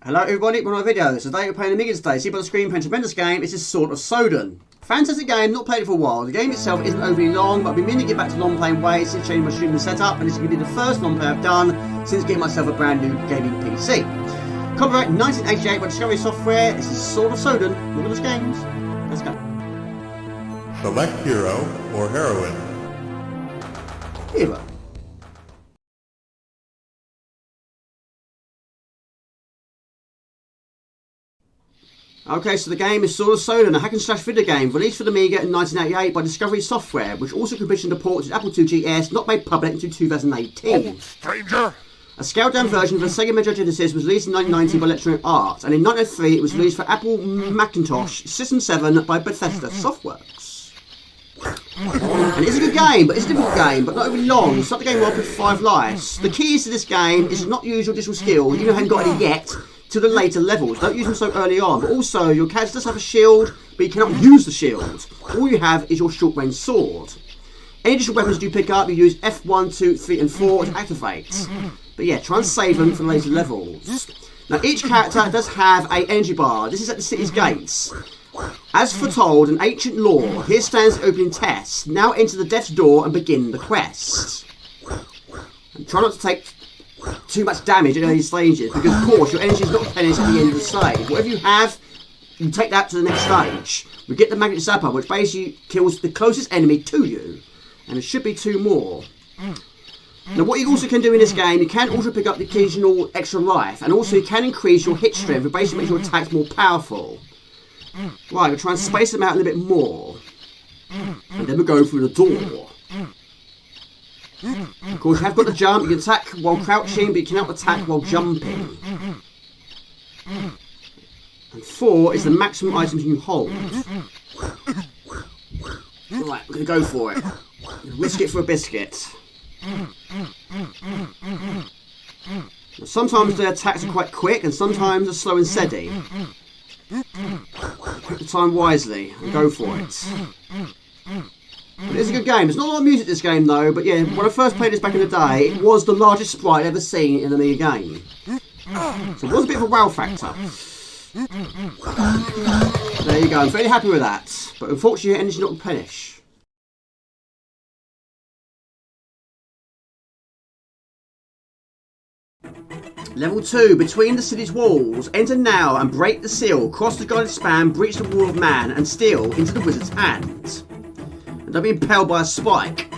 Hello everybody, we're on my videos. Today we're playing Amiga today. See by the screen, playing a tremendous game. This is Sword of Sodan. Fantastic game, not played it for a while. The game itself isn't overly long, but I've been meaning to get back to Longplay I since changing my streaming setup, and this is going to be the first Longplay I've done since getting myself a brand new gaming PC. Copyright 1988 by Discovery Software. This is Sword of Sodan. Marvelous games. Let's go. Select hero or heroine. Hero. Okay, so the game is Sword of Sodan, a hack and slash video game released for the Amiga in 1988 by Discovery Software, which also commissioned a port to Apple II GS, not made public until 2018. Oh, stranger! A scaled-down version of the Sega Mega Genesis was released in 1990 by Electronic Arts, and in 1903 it was released for Apple Macintosh System 7 by Bethesda Softworks. And it's a good game, but it's a difficult game, but not overly long. Start the game off with 5 lives. The keys to this game is not use your additional skills, you haven't got any yet, to the later levels. Don't use them so early on. But also, your character does have a shield, but you cannot use the shield. All you have is your short-range sword. Any additional weapons you pick up, you use F1, 2, 3 and 4 to activate. But yeah, try and save them for the later levels. Now, each character does have an energy bar. This is at the city's gates. As foretold in ancient lore, here stands the opening test. Now enter the death's door and begin the quest. And try not to take too much damage at early stages, because of course your energy is not replenished at the end of the stage. Whatever you have, you take that to the next stage. We get the magnet zapper, which basically kills the closest enemy to you, and there should be 2 more. Now what you also can do in this game, you can also pick up the occasional extra life, and also you can increase your hit strength, which basically makes your attacks more powerful. Right, we'll try and space them out a little bit more, and then we'll go through the door. Of course, you have got the jump. You can attack while crouching, but you cannot attack while jumping. And 4 is the maximum items you can hold. Right, we're going to go for it. Risk it for a biscuit. Now, sometimes the attacks are quite quick, and sometimes they're slow and steady. Pick the time wisely and go for it. It is a good game. There's not a lot of music in this game though, but yeah, when I first played this back in the day, it was the largest sprite I've ever seen in an Amiga game. So it was a bit of a wow factor. There you go, I'm very happy with that. But unfortunately your energy not replenish. Level 2, between the city's walls. Enter now and break the seal, cross the guided span, breach the wall of man, and steal into the wizard's hand. Don't be impaled by a spike.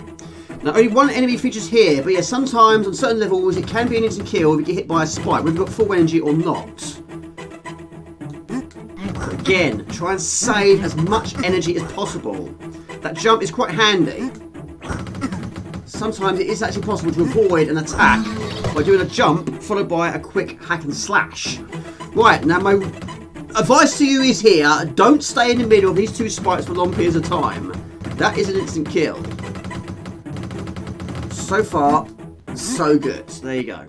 Now, only one enemy features here, but yeah, sometimes on certain levels it can be an instant kill if you get hit by a spike, whether you've got full energy or not. Again, try and save as much energy as possible. That jump is quite handy. Sometimes it is actually possible to avoid an attack by doing a jump followed by a quick hack and slash. Right, now my advice to you is here, don't stay in the middle of these 2 spikes for long periods of time. That is an instant kill. So far, so good. There you go.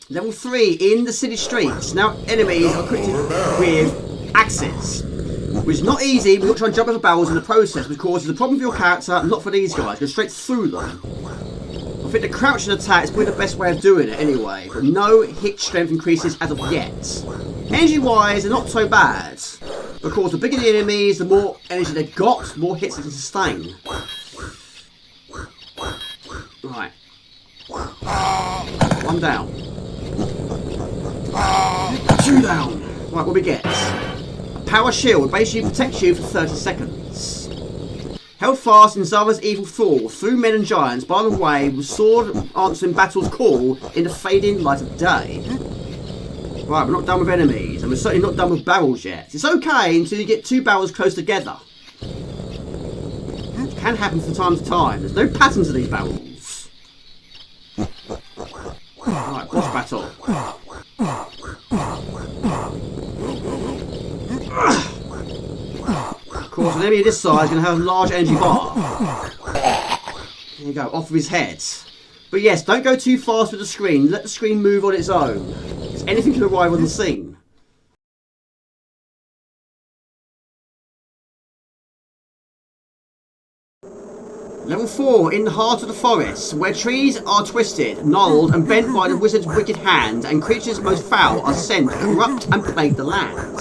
Level 3, in the city streets. Now, enemies are equipped with axes, which is not easy. We've got to try and jump over barrels in the process, which causes a problem for your character, not for these guys. Go straight through them. I think the crouching attack is probably the best way of doing it anyway, but no hit strength increases as of yet. Energy wise, they're not so bad. Of course, the bigger the enemies, the more energy they've got, the more hits they can sustain. Right. 1 down. 2 down. Right, what we get? A power shield basically protects you for 30 seconds. Held fast in Zara's evil thrall, through men and giants, by the way, with sword answering battle's call in the fading light of day. Right, we're not done with enemies, and we're certainly not done with barrels yet. It's okay until you get 2 barrels close together. It can happen from time to time. There's no pattern to these barrels. Right, boss battle. Of course, an enemy of this size is going to have a large energy bar. There you go, off of his head. But yes, don't go too fast with the screen. Let the screen move on its own, because anything can arrive on the scene. Level 4 in the heart of the forest, where trees are twisted, gnarled, and bent by the wizard's wicked hand, and creatures most foul are sent to corrupt and plague the land.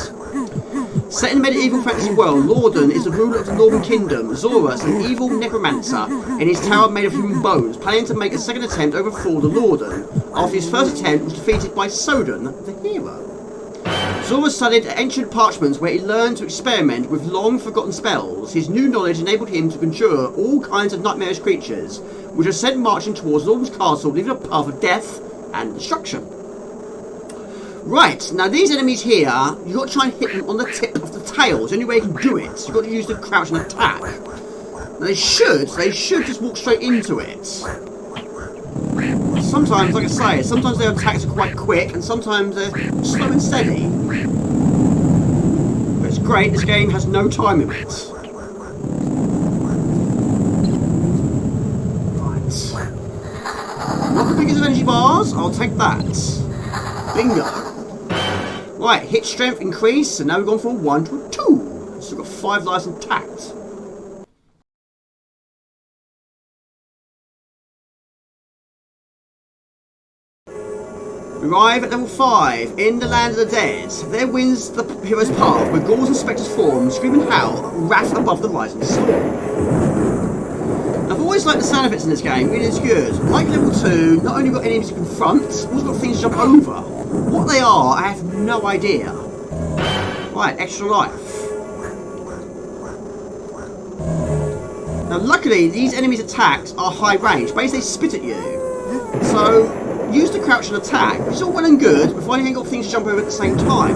Set in the medieval fantasy world, Lorden is the ruler of the Northern Kingdom. Zorus, an evil necromancer, in his tower made of human bones, planning to make a second attempt to overthrow the Lorden, after his first attempt was defeated by Sodan, the hero. Zorus studied ancient parchments where he learned to experiment with long-forgotten spells. His new knowledge enabled him to conjure all kinds of nightmarish creatures, which are sent marching towards Lorden's castle, leaving a path of death and destruction. Right, now these enemies here, you've got to try and hit them on the tip of the tail. It's the only way you can do it. You've got to use the crouch and attack. Now they should just walk straight into it. Sometimes, like I say, sometimes their attacks are quite quick, and sometimes they're slow and steady. But it's great, this game has no time limit. Right. Not the biggest of energy bars, I'll take that. Bingo. Right, hit strength increase, and now we've gone from a 1 to a 2. So we've got 5 lives intact. We arrive at level 5, in the land of the dead. There wins the hero's path, where ghouls and spectres form, scream and howl, wrath above the rising storm. I've always liked the sound effects in this game, really it's good. Like level 2, not only got enemies to confront, also got things to jump over. What they are, I have no idea. Right, extra life. Now luckily, these enemies' attacks are high range, basically they spit at you. So, use the crouch and attack. It's all well and good, providing you ain't got things to jump over at the same time.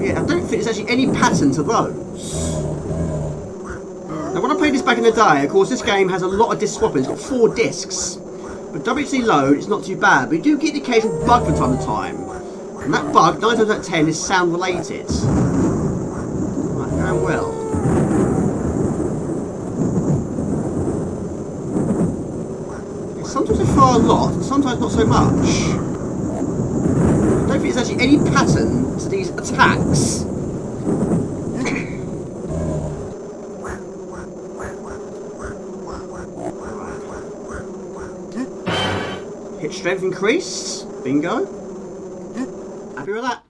Yeah, I don't think there's actually any pattern to those. Now when I played this back in the day, of course this game has a lot of disc swapping. It's got 4 discs. But WC load is not too bad, but you do get the occasional bug from time to time. And that bug, 9 times out of 10, is sound related. Right, going well. Sometimes they fire a lot, and sometimes not so much. I don't think there's actually any pattern to these attacks. Hit strength increased. Bingo. Happy with that.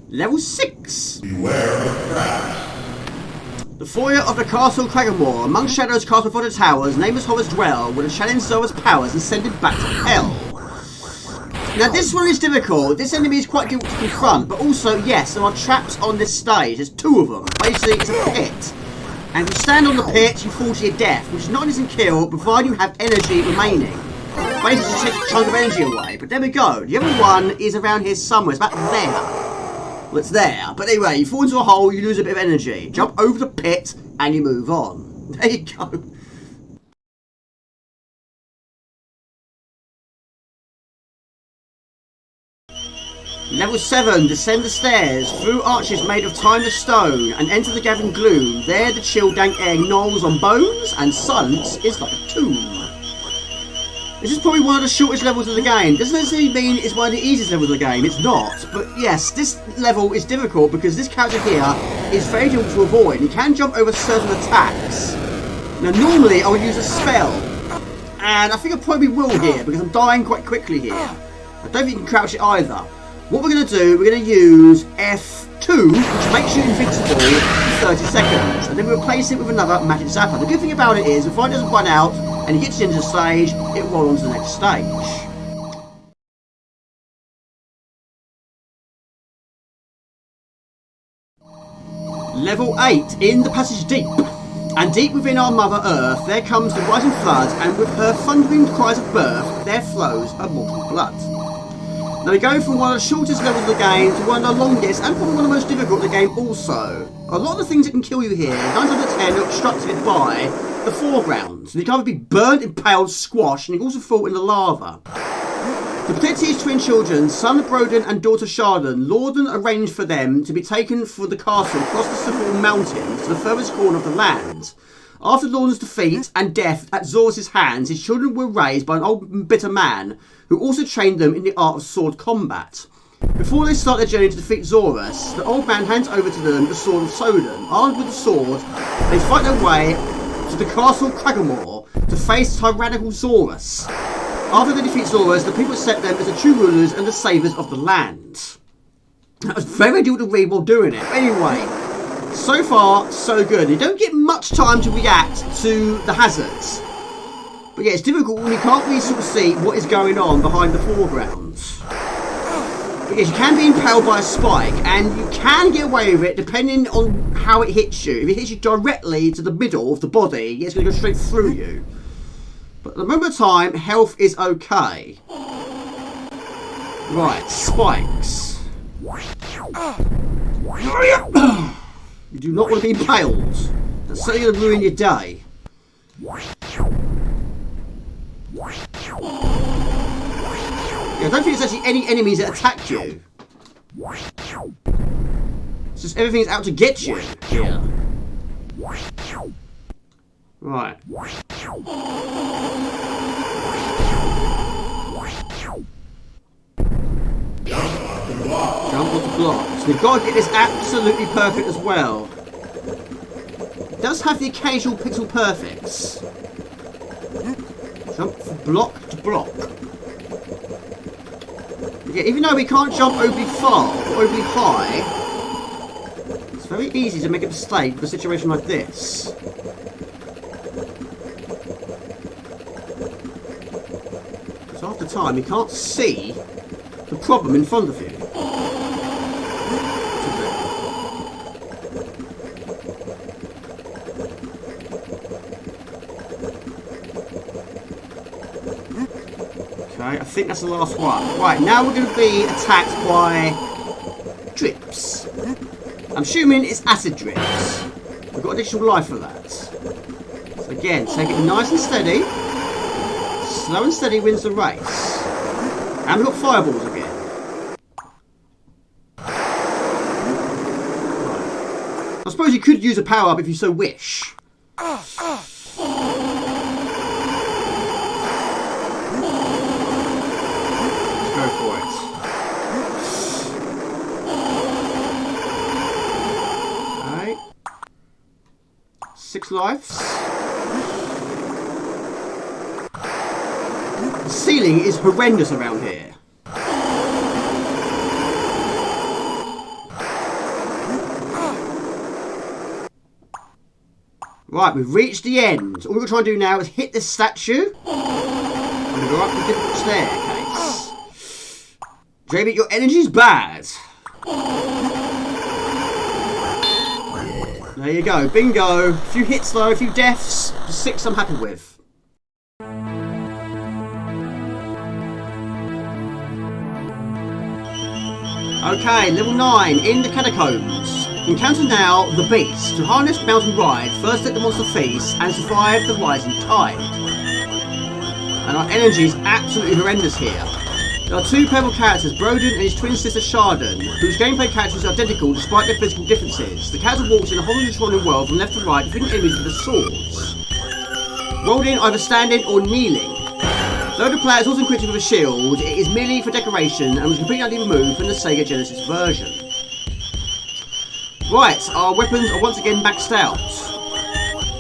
Level 6. Beware of traps. The foyer of the castle Craggamoor. Among shadows cast before the towers, nameless horrors dwell, where the challenge Zora's powers and send it back to hell. Now this one is difficult. This enemy is quite difficult to confront, but also, yes, there are traps on this stage. There's 2 of them. Basically, it's a pit. And if you stand on the pit, you fall to your death, which is not an instant kill, provided you have energy remaining. Basically, just takes a chunk of energy away. But there we go. The other one is around here somewhere. It's about there. Well, it's there. But anyway, you fall into a hole, you lose a bit of energy. Jump over the pit, and you move on. There you go. Level 7, descend the stairs, through arches made of timeless stone, and enter the gathering gloom. There the chill dank air gnawls on bones, and silence is like a tomb. This is probably one of the shortest levels of the game. Doesn't necessarily mean it's one of the easiest levels of the game, it's not. But yes, this level is difficult because this character here is very difficult to avoid. He can jump over certain attacks. Now normally I would use a spell, and I think I probably will here because I'm dying quite quickly here. I don't think you can crouch it either. What we're going to do, we're going to use F2, which makes you invincible for 30 seconds, and then we replace it with another magic zapper. The good thing about it is, if it doesn't run out and he gets into the stage, it will roll on to the next stage. Level 8, in the passage deep. And deep within our Mother Earth, there comes the rising flood, and with her thundering cries of birth, there flows a mortal blood. Now we go from one of the shortest levels of the game to one of the longest and probably one of the most difficult of the game also. A lot of the things that can kill you here, 9 times out of 10 are obstructed by the foreground. So you can either be burnt, impaled, squashed, and you can also fall in the lava. To protect his twin children, son Broden and daughter Shardan, Lorden arranged for them to be taken from the castle across the Seville Mountains to the furthest corner of the land. After Lorden's defeat and death at Zorus' hands, his children were raised by an old bitter man who also trained them in the art of sword combat. Before they start their journey to defeat Zorus, the old man hands over to them the Sword of Sodan. Armed with the sword, they fight their way to the castle Craggamoor to face tyrannical Zorus. After they defeat Zorus, the people accept them as the true rulers and the saviours of the land. That was very difficult to read while doing it. Anyway, so far, so good. You don't get much time to react to the hazards. But yeah, it's difficult when you can't really sort of see what is going on behind the foreground. But yes, you can be impaled by a spike, and you can get away with it depending on how it hits you. If it hits you directly to the middle of the body, it's going to go straight through you. But at the moment of time, health is okay. Right, spikes. You do not want to be impaled. That's certainly going to ruin your day. Yeah, I don't think there's actually any enemies that attack you. It's just everything's out to get you here. Right. Jump off the block. So we've got to get this absolutely perfect as well. It does have the occasional pixel perfects. Jump from block to block. Yeah, even though we can't jump overly far or overly high, it's very easy to make a mistake for a situation like this. Because after time, you can't see the problem in front of you. Okay, I think that's the last one. Right, now we're going to be attacked by drips. I'm assuming it's acid drips. We've got additional life for that. So again, take it nice and steady. Slow and steady wins the race. And we've got fireballs again. I suppose you could use a power-up if you so wish. Okay. 6 lives. The ceiling is horrendous around here. Right, we've reached the end. All we're going to try and do now is hit this statue. And we go up the difficult staircase. Jamie, your energy's bad. There you go, bingo. A few hits though, a few deaths. Just 6 I'm happy with. Okay, level 9, in the catacombs. Encounter now the beast. To harness mountain ride, first let the monster feast and survive the rising tide. And our energy is absolutely horrendous here. There are 2 playable characters, Broden and his twin sister Sharden, whose gameplay characters are identical despite their physical differences. The character walks in a horizontally world from left to right, defeating enemies with their swords. Rolled in either standing or kneeling. Though the player is also equipped with a shield, it is merely for decoration and was completely removed from the Sega Genesis version. Right, our weapons are once again maxed out.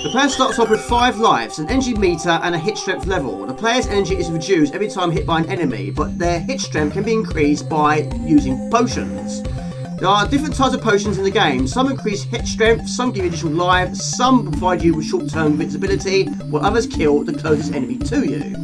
The player starts off with 5 lives, an energy meter and a hit strength level. The player's energy is reduced every time hit by an enemy, but their hit strength can be increased by using potions. There are different types of potions in the game. Some increase hit strength, some give you additional life, some provide you with short-term invincibility, while others kill the closest enemy to you.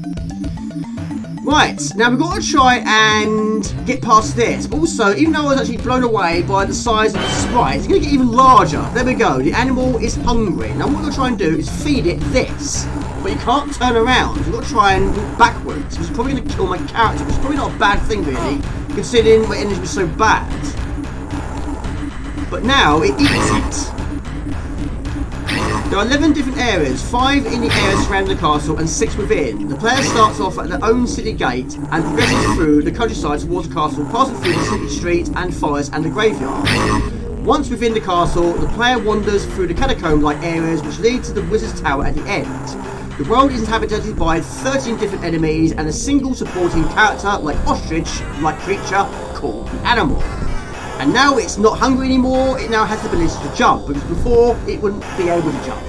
Right, now we've got to try and get past this. Also, even though I was actually blown away by the size of the sprite, it's going to get even larger. There we go, the animal is hungry. Now what we're going to try and do is feed it this. But you can't turn around, you've got to try and walk backwards. It's probably going to kill my character, which is probably not a bad thing really, considering my energy was so bad. But now it eats it. There are 11 different areas, 5 in the areas surrounding the castle and 6 within. The player starts off at their own city gate and progresses through the countryside towards the castle, passing through the city streets and forest and the graveyard. Once within the castle, the player wanders through the catacomb-like areas which lead to the wizard's tower at the end. The world is inhabited by 13 different enemies and a single supporting character like ostrich-like creature vocal animal. And now it's not hungry anymore, it now has the ability to jump, because before it wouldn't be able to jump.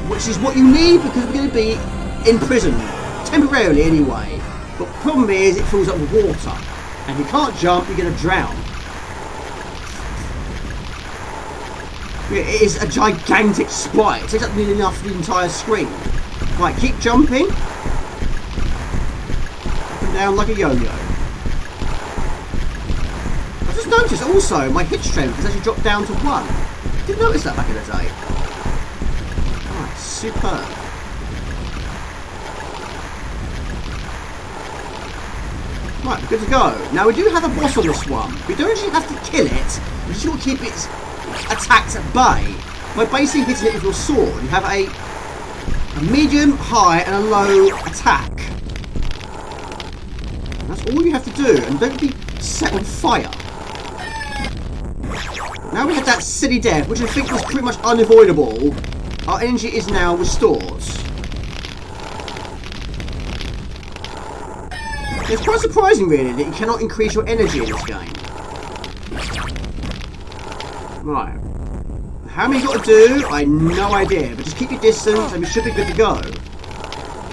Which is what you need because we're going to be in prison, temporarily anyway. But the problem is it fills up with water, and if you can't jump, you're going to drown. It is a gigantic sprite, it takes up nearly enough for the entire screen. Right, keep jumping. Up and down like a yo-yo. I just noticed also my hit strength has actually dropped down to 1. Didn't notice that back in the day. Right, superb. Right, we're good to go. Now we do have a boss on this one. We don't actually have to kill it, we just want to keep its attacks at bay by basically hitting it with your sword. You have a medium, high and a low attack. That's all you have to do, and don't be set on fire. Now we had that silly death, which I think was pretty much unavoidable. Our energy is now restored. It's quite surprising really that you cannot increase your energy in this game. Right. How many you got to do? I have no idea, but just keep your distance and we should be good to go.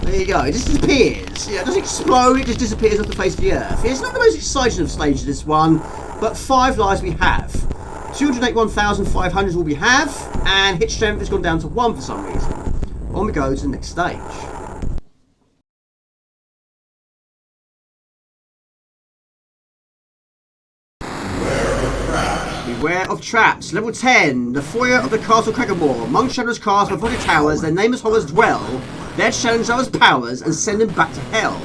There you go, it just disappears. Yeah, it doesn't explode, it just disappears off the face of the earth. Yeah, it's not the most exciting of stages, this one, but 5 lives we have. 281,500 is all we have, and hit strength has gone down to 1 for some reason. On we go to the next stage. Beware of traps. Level 10. The foyer of the castle Craggamoor. Among shadows cast by body towers, their nameless horrors dwell. Their challenge those powers and send them back to hell.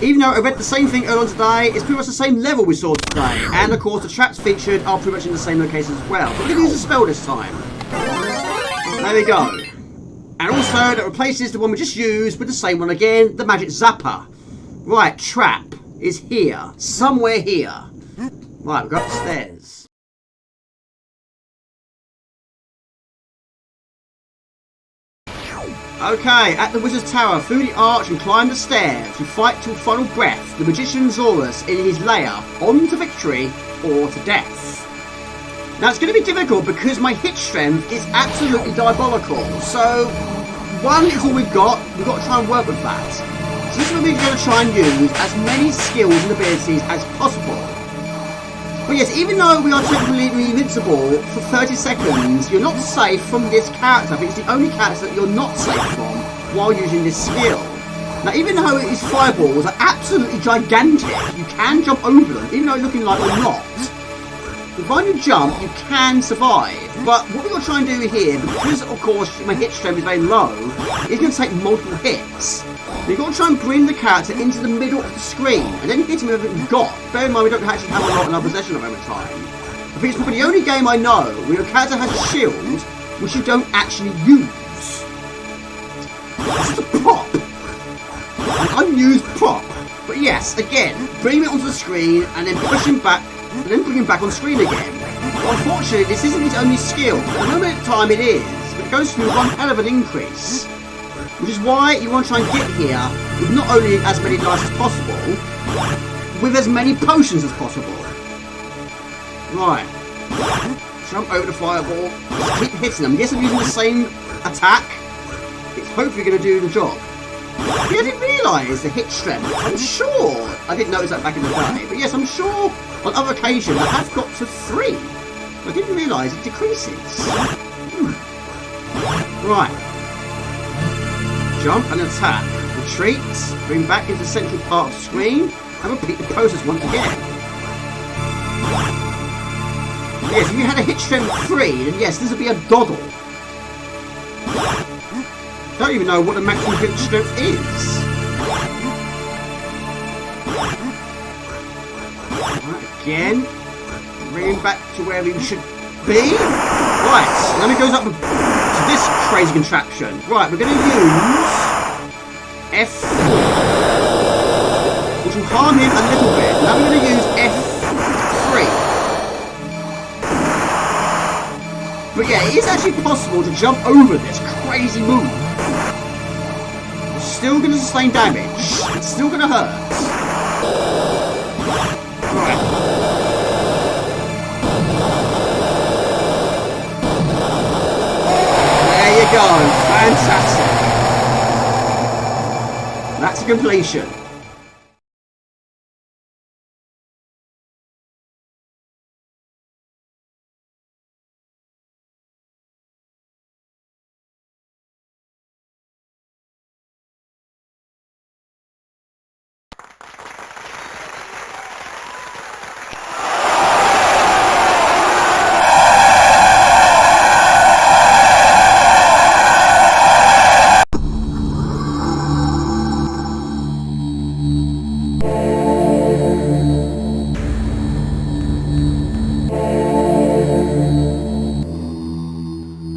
Even though I read the same thing earlier on today, it's pretty much the same level we saw today. And of course the traps featured are pretty much in the same locations as well. But we're going to use a spell this time. There we go. And also that replaces the one we just used with the same one again, the magic zapper. Right, trap is here. Somewhere here. Right, we've got upstairs. Okay, at the Wizard's Tower, through the arch and climb the stairs, you fight till final breath, the magician Zorus in his lair, on to victory or to death. Now it's going to be difficult because my hit strength is absolutely diabolical, so 1 is all we've got to try and work with that. So this is what we're going to try and use as many skills and abilities as possible. But yes, even though we are technically invincible for 30 seconds, you're not safe from this character. I think it's the only character that you're not safe from while using this skill. Now, even though his fireballs are absolutely gigantic, you can jump over them, even though you're looking like you're not. Provided you jump, you can survive. But what we're going to try and do here, because of course my hit strength is very low, is going to take multiple hits. You've got to try and bring the character into the middle of the screen, and then hit him with everything we've got. Bear in mind, we don't actually have a lot in our possession of every time. I think it's probably the only game I know where your character has a shield, which you don't actually use. This is a prop. An unused prop. But yes, again, bring it onto the screen, and then push him back, and then bring him back on screen again. But unfortunately, this isn't his only skill. At the moment of time it is, but it goes through one hell of an increase. Which is why you want to try and get here with not only as many lives as possible, with as many potions as possible. Right. Jump over the fireball. Just keep hitting them. Yes, I'm using the same attack. It's hopefully going to do the job. I didn't realise the hit strength. I'm sure I didn't notice that back in the day. But yes, I'm sure on other occasions I have got to 3. I didn't realise it decreases. Right. Jump and attack. Retreat. Bring back into the central part of the screen. And repeat the process once again. Yes, if you had a hit strength 3, then yes, this would be a doddle. I don't even know what the maximum hit strength is. Right, again. Bring him back to where we should be. Right, then it goes up to this crazy contraption. Right, we're going to use F4, which will harm him a little bit. Now we're going to use F3. But yeah, it is actually possible to jump over this crazy move. You're still going to sustain damage. It's still going to hurt. Right. go. Fantastic. That's a completion.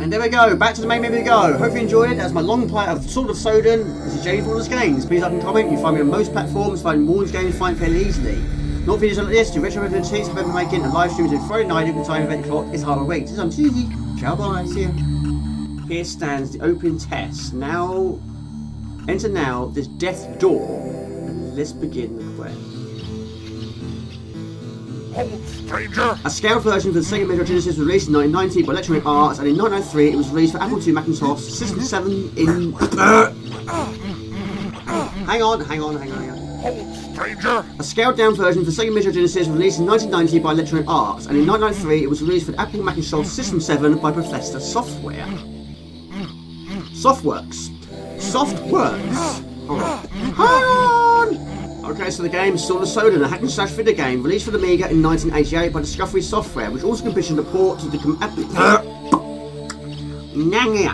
And there we go, back to the main menu we go. Hope you enjoyed it. That's my long play of Sword of Sodan. This is Jamie for all those games. Please like and comment. You can find me on most platforms. Find more games, find fairly easily. Not videos like this, do retro events, I've been making and live streams on Friday night at the time of 8 o'clock. It's hard to wait. I'm cheesy. Ciao, bye, see ya. Here stands the open test. Now, enter now this death door. And let's begin the quest. Hold, stranger! A scaled version for the Sega Mega Genesis was released in 1990 by Electronic Arts, and in 1993 it was released for Apple II Macintosh System 7 in... Hang on. Hold, stranger! A scaled down version for Sega Mega Genesis was released in 1990 by Electronic Arts, and in 1993 it was released for Apple Macintosh System 7 by Bethesda Software. Softworks. Hold on. Hang on! Okay, so the game is Sword of Sodan, a hack and slash video game released for the Amiga in 1988 by Discovery Software, which also commissioned a port to the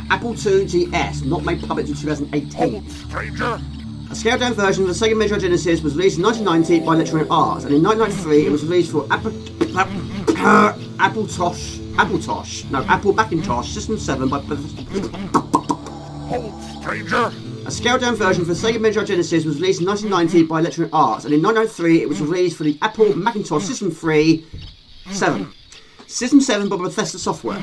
Apple II GS, not made public until 2018. Hold, stranger! A scaled down version of the Sega Mega Genesis was released in 1990 by Electronic Arts, and in 1993 it was released for Apple Macintosh System 7 by Hold, stranger! A scaled down version for the Sega Mega Genesis was released in 1990 by Electronic Arts, and in 1993 it was released for the Apple Macintosh System 7 by Bethesda Software.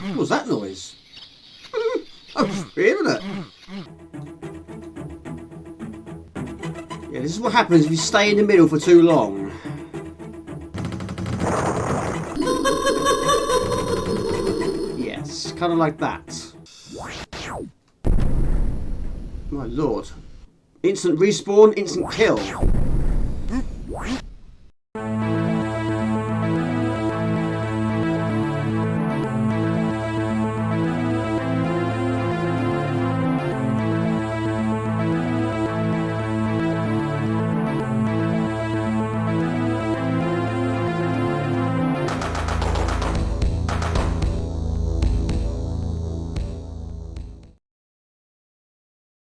What was that noise? I was hearing it. Yeah, this is what happens if you stay in the middle for too long. Yes, kind of like that. My lord. Instant respawn, instant kill.